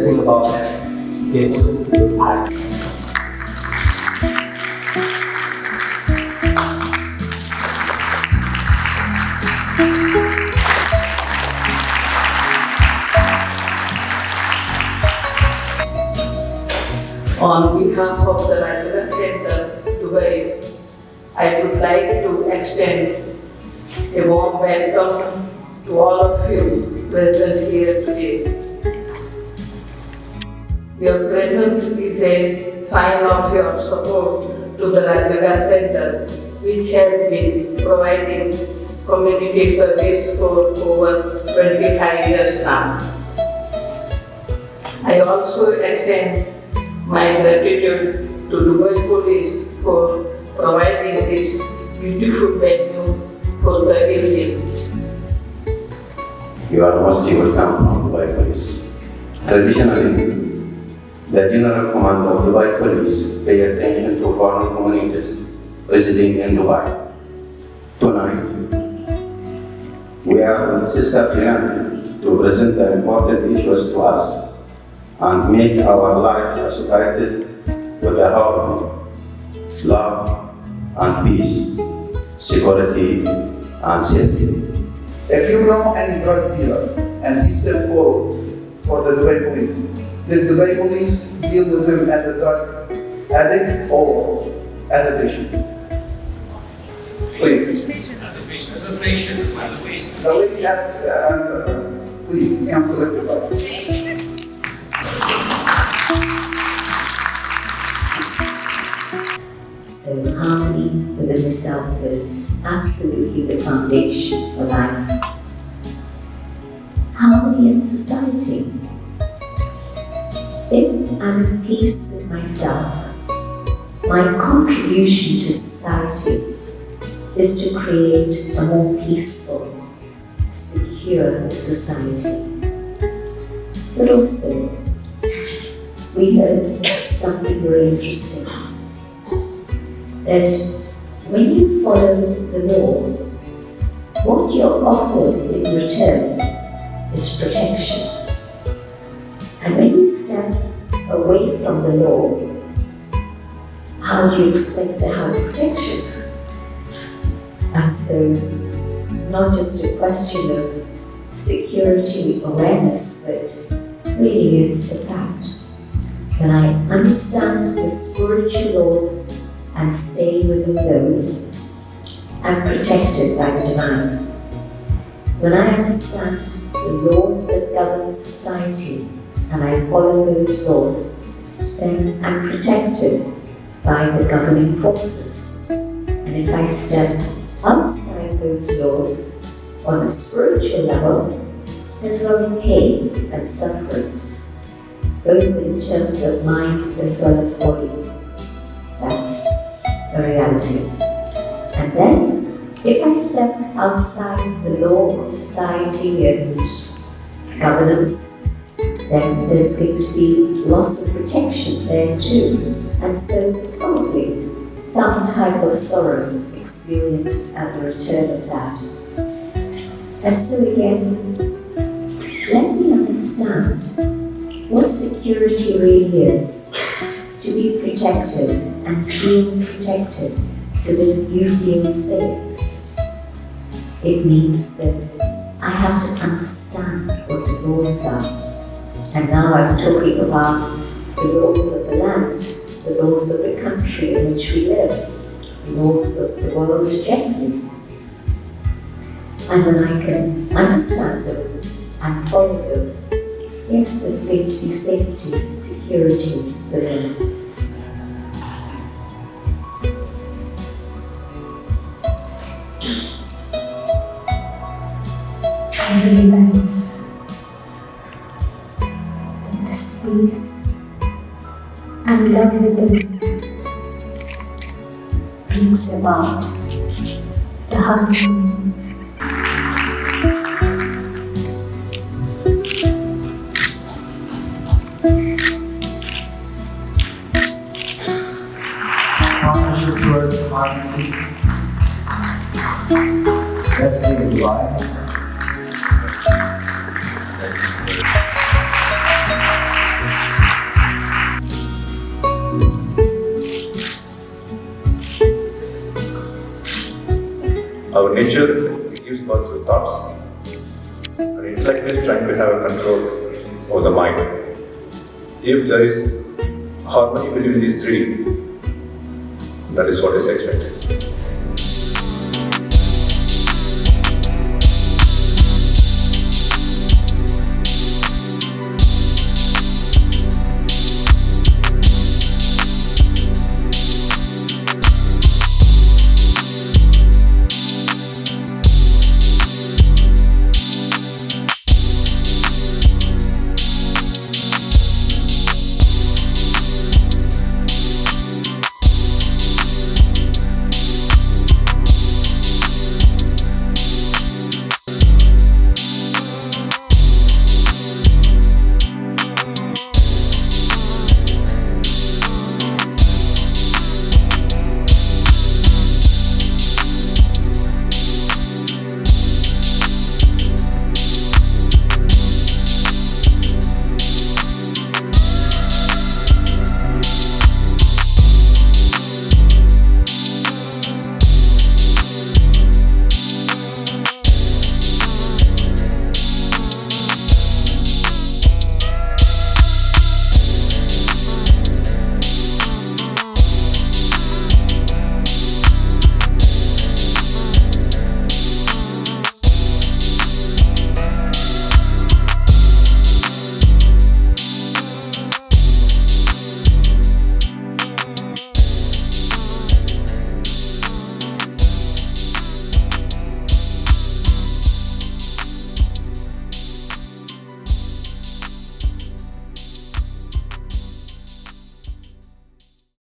thing about it is hard. On behalf of the Rajya Center, Dubai, I would like to extend a warm welcome to all of you present here today. Your presence is a sign of your support to the Rajya Center, which has been providing community service for over 25 years now. I also extend my gratitude to Dubai Police for providing this beautiful venue for the evening. You are most welcome on Dubai Police. Traditionally, the General Command of Dubai Police pay attention to foreign communities residing in Dubai. Tonight, we are with Sister Jayanti to present the important issues to us and make our lives associated with the harmony, love, and peace, security, and safety. If you know any drug dealer and he steps forward for the Dubai Police, did Dubai Police deal with him as a drug addict or as a patient? Please. As a patient. As a patient. As a patient. The lady has to answer first. Please, come to the device. So harmony within the self is absolutely the foundation for life. Harmony in society. If I'm in peace with myself, my contribution to society is to create a more peaceful, secure society. But also, we heard something very interesting. That when you follow the law, what you're offered in return is protection. And when you step away from the law, how do you expect to have protection? And so, not just a question of security awareness, but really it's a fact. When I understand the spiritual laws and stay within those, I'm protected by the divine. When I understand the laws that govern society and I follow those laws, then I'm protected by the governing forces. And if I step outside those laws on a spiritual level, there's a lot of pain and suffering, both in terms of mind as well as body. That's a reality. And then, if I step outside the law of society and governance, then there's going to be loss of protection there too. And so, probably, some type of sorrow experienced as a return of that. And so again, let me understand what security really is. To be protected and being protected so that you feel safe. It means that I have to understand what the laws are. And now I'm talking about the laws of the land, the laws of the country in which we live, the laws of the world generally. And when I can understand them and follow them, yes, there's going to be safety and security within. I realize that this peace and love within brings about the harmony. Partnership towards harmony. Let's take a Dubai. nature gives birth to thoughts, and intellect is trying to have a control over the mind. If there is harmony between these three, that is what is expected.